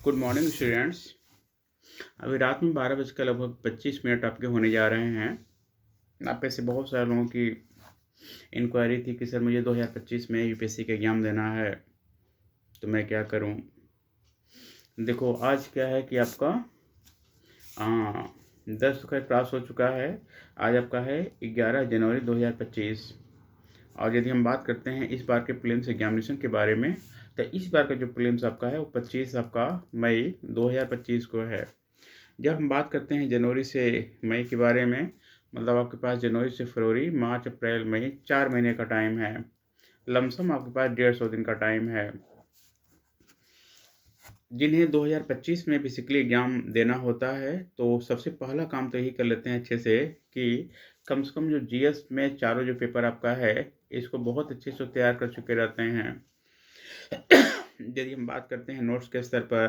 Good morning students. अभी रात में 12 बज के लगभग 25 मिनट आपके होने जा रहे हैं। आप में से बहुत सारे लोगों की इंक्वायरी थी कि सर मुझे 2025 में यूपीएससी का एग्ज़ाम देना है, तो मैं क्या करूं। देखो आज क्या है कि आपका 10 का क्लास हो चुका है। आज आपका है 11 जनवरी 2025। और यदि हम बात करते हैं इस बार के प्रीलिम्स एग्जामिनेशन के बारे में, तो इस बार का जो प्रीलिम्स आपका है वो 25 आपका मई 2025 को है। जब हम बात करते हैं जनवरी से मई के बारे में, मतलब आपके पास जनवरी से फरवरी, मार्च, अप्रैल, मई 4 महीने का टाइम है। लमसम आपके पास 150 दिन का टाइम है। जिन्हें 2025 में बेसिकली एग्ज़ाम देना होता है, तो सबसे पहला काम तो यही कर लेते हैं अच्छे से कि कम से कम जो जीएस में चारों जो पेपर आपका है, इसको बहुत अच्छे से तैयार कर चुके रहते हैं। यदि हम बात करते हैं नोट्स के स्तर पर,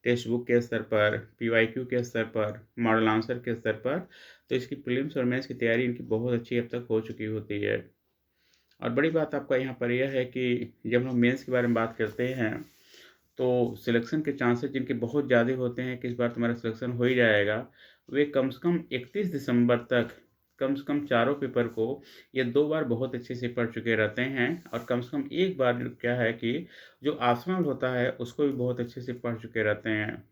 टेक्स्ट बुक के स्तर पर, पीवाईक्यू के स्तर पर, मॉडल आंसर के स्तर पर, तो इसकी प्रीलिम्स और मेंस की तैयारी इनकी बहुत अच्छी अब तक हो चुकी होती है। और बड़ी बात आपका यहाँ पर यह है कि जब हम मेंस के बारे में बात करते हैं, तो सिलेक्शन के चांसेस जिनके बहुत ज़्यादा होते हैं कि इस बार तुम्हारा सिलेक्शन हो ही जाएगा, वे कम से कम 31 दिसंबर तक कम से कम चारों पेपर को ये 2 बार बहुत अच्छे से पढ़ चुके रहते हैं। और कम से कम एक बार जो क्या है कि जो ऑप्शनल होता है उसको भी बहुत अच्छे से पढ़ चुके रहते हैं।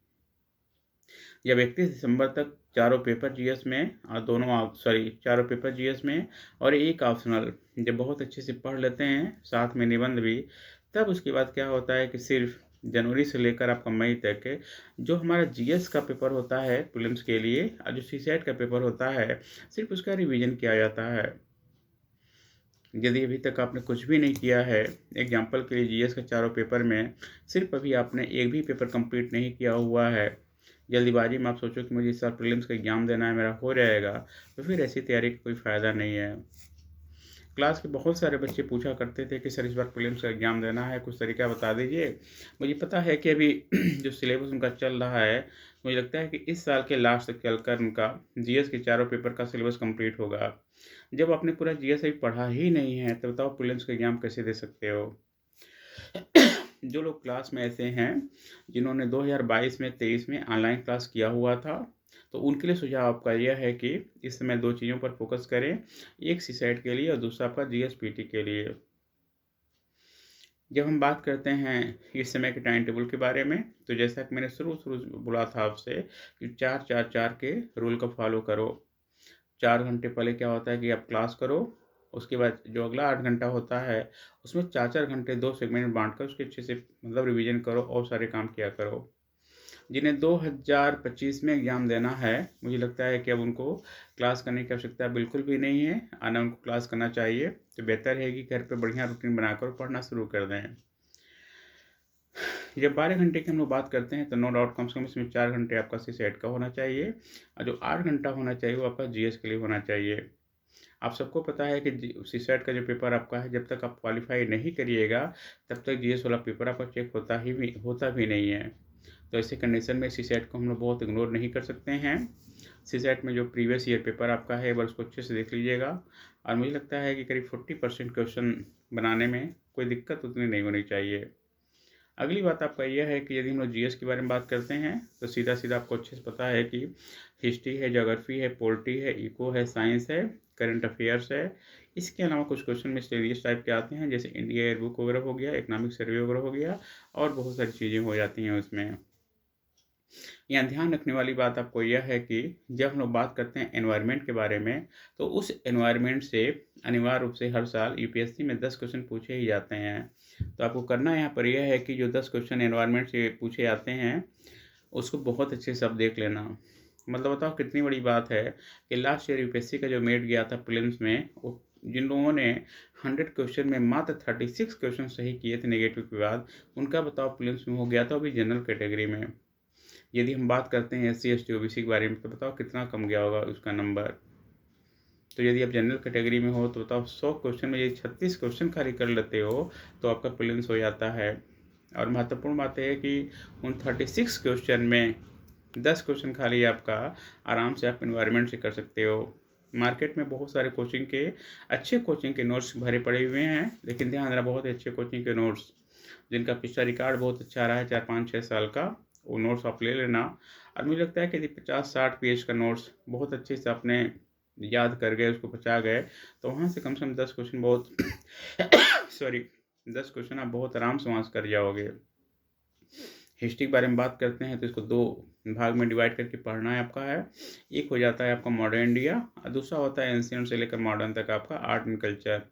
जब 31 दिसंबर तक चारों पेपर जीएस में और चारों पेपर जीएस में और एक ऑप्शनल जब बहुत अच्छे से पढ़ लेते हैं, साथ में निबंध भी, तब उसके बाद क्या होता है कि सिर्फ जनवरी से लेकर आपका मई तक जो हमारा जीएस का पेपर होता है प्रीलिम्स के लिए, और जो सीसेट का पेपर होता है, सिर्फ उसका रिवीजन किया जाता है। यदि अभी तक आपने कुछ भी नहीं किया है, एग्जाम्पल के लिए जीएस के चारों पेपर में सिर्फ अभी आपने एक भी पेपर कंप्लीट नहीं किया हुआ है, जल्दीबाजी में आप सोचो कि मुझे इस साल प्रीलिम्स का एग्ज़ाम देना है, मेरा हो जाएगा, तो फिर ऐसी तैयारी का कोई फ़ायदा नहीं है। क्लास के बहुत सारे बच्चे पूछा करते थे कि सर इस बार प्रीलिम्स का एग्ज़ाम देना है, कुछ तरीका बता दीजिए। मुझे पता है कि अभी जो सिलेबस उनका चल रहा है, मुझे लगता है कि इस साल के लास्ट तक चलकर उनका जीएस के चारों पेपर का सिलेबस कंप्लीट होगा। जब आपने पूरा जीएस अभी पढ़ा ही नहीं है, तो बताओ प्रीलिम्स का एग्ज़ाम कैसे दे सकते हो। जो लोग क्लास में ऐसे हैं जिन्होंने 2022 में 23 में ऑनलाइन क्लास किया हुआ था, तो उनके लिए सुझाव आपका यह है कि इस समय 2 चीज़ों पर फोकस करें, एक सीसेट के लिए और दूसरा आपका जीएस-पीटी के लिए। जब हम बात करते हैं इस समय के टाइम टेबल के बारे में, तो जैसा कि मैंने शुरू बोला था आपसे कि 4-4-4 के रूल को फॉलो करो। 4 घंटे पहले क्या होता है कि आप क्लास करो, उसके बाद जो अगला 8 घंटा होता है, उसमें 4-4 घंटे 2 सेगमेंट में बाँट कर उसके अच्छे से मतलब रिवीजन करो और सारे काम किया करो। जिन्हें 2025 में एग्ज़ाम देना है, मुझे लगता है कि अब उनको क्लास करने की आवश्यकता बिल्कुल भी नहीं है, और ना उनको क्लास करना चाहिए। तो बेहतर है कि घर पे बढ़िया रूटीन बनाकर पढ़ना शुरू कर दें। जब 12 घंटे की हम लोग बात करते हैं, तो नो डाउट कम से कम इसमें 4 घंटे आपका सीसेट का होना चाहिए, और जो 8 घंटा होना चाहिए वो आपका जीएस के लिए होना चाहिए। आप सबको पता है कि सीसेट का जो पेपर आपका है, जब तक आप क्वालिफाई नहीं करिएगा, तब तक जीएस वाला पेपर आपका चेक होता भी नहीं है। तो ऐसे कंडीशन में सीसेट को हम लोग बहुत इग्नोर नहीं कर सकते हैं। सीसेट में जो प्रीवियस ईयर पेपर आपका है, एक बार उसको अच्छे से देख लीजिएगा, और मुझे लगता है कि करीब 40% क्वेश्चन बनाने में कोई दिक्कत उतनी नहीं होनी चाहिए। अगली बात आपका यह है कि यदि हम लोग जीएस के बारे में बात करते हैं, तो सीधा-सीधा आपको अच्छे से पता है कि हिस्ट्री है, ज्योग्राफी है, पॉलिटी है, इको है, साइंस है, करंट अफेयर्स है। इसके अलावा कुछ क्वेश्चन मिस्टेरियस टाइप के आते हैं, जैसे इंडिया एयर बुक वगैरह हो गया, इकोनॉमिक सर्वे वगैरह हो गया, और बहुत सारी चीज़ें हो जाती हैं उसमें। यहाँ ध्यान रखने वाली बात आपको यह है कि जब हम लोग बात करते हैं एनवायरनमेंट के बारे में, तो उस एनवायरनमेंट से अनिवार्य रूप से हर साल यूपीएससी में 10 क्वेश्चन पूछे ही जाते हैं। तो आपको करना यहाँ पर यह है कि जो 10 क्वेश्चन एनवायरनमेंट से पूछे जाते हैं, उसको बहुत अच्छे से आप देख लेना। मतलब बताओ कितनी बड़ी बात है कि लास्ट ईयर यूपीएससी का जो मेट गया था प्रीलिम्स में, वो जिन लोगों ने 100 क्वेश्चन में मात्र 36 क्वेश्चन सही किए थे नेगेटिव के बाद, उनका बताओ प्रीलिम्स में हो गया था, वो भी जनरल कैटेगरी में। यदि हम बात करते हैं एससी, एसटी, ओबीसी के बारे में, तो बताओ कितना कम गया होगा उसका नंबर। तो यदि आप जनरल कैटेगरी में हो, तो बताओ 100 क्वेश्चन में यदि 36 क्वेश्चन खाली कर लेते हो, तो आपका प्रीलिम्स हो जाता है। और महत्वपूर्ण बात है कि उन 36 क्वेश्चन में 10 क्वेश्चन खाली आपका आराम से आप एनवायरनमेंट से कर सकते हो। मार्केट में बहुत सारे अच्छे कोचिंग के नोट्स भरे पड़े हुए हैं, लेकिन ध्यान देना बहुत अच्छे कोचिंग के नोट्स जिनका पिछला रिकॉर्ड बहुत अच्छा रहा है 4, 5, 6 साल का, वो नोट्स आप ले लेना। और मुझे लगता है कि यदि 50-60 पेज का नोट्स बहुत अच्छे से आपने याद कर गए, उसको बचा गए, तो वहाँ से कम 10 क्वेश्चन बहुत सॉरी 10 क्वेश्चन आप बहुत आराम से वहाँ से कर जाओगे। हिस्ट्री के बारे में बात करते हैं तो इसको 2 भाग में डिवाइड करके पढ़ना है आपका है। एक हो जाता है आपका मॉडर्न इंडिया और दूसरा होता है एंशिएंट से लेकर मॉडर्न तक आपका आर्ट एंड कल्चर।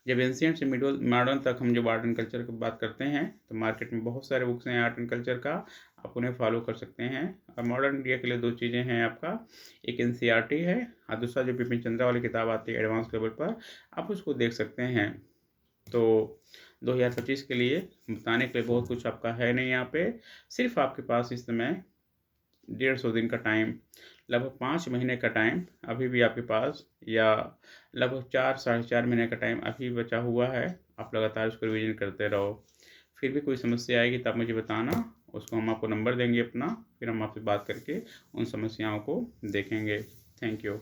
जब एंशिएंट से मिडल मॉडर्न तक हम जब आर्ट एंड कल्चर की बात करते हैं तो मार्केट में बहुत सारे बुक्स हैं आर्ट एंड कल्चर का, आप उन्हें फॉलो कर सकते हैं। और मॉडर्न इंडिया के लिए 2 चीज़ें हैं आपका, एक एनसीईआरटी है और दूसरा जो बिपिन चंद्रा वाली किताब आती है एडवांस लेवल पर, आप उसको देख सकते हैं। तो 2025 के लिए बताने के लिए बहुत कुछ आपका है नहीं यहाँ पे, सिर्फ आपके पास इस समय 150 दिन का टाइम, लगभग 5 महीने का टाइम अभी भी आपके पास, या लगभग 4 साढ़े 4 महीने का टाइम अभी बचा हुआ है। आप लगातार उसको रिवीजन करते रहो। फिर भी कोई समस्या आएगी तो आप मुझे बताना, उसको हम आपको नंबर देंगे अपना, फिर हम आपसे बात करके उन समस्याओं को देखेंगे। Thank you.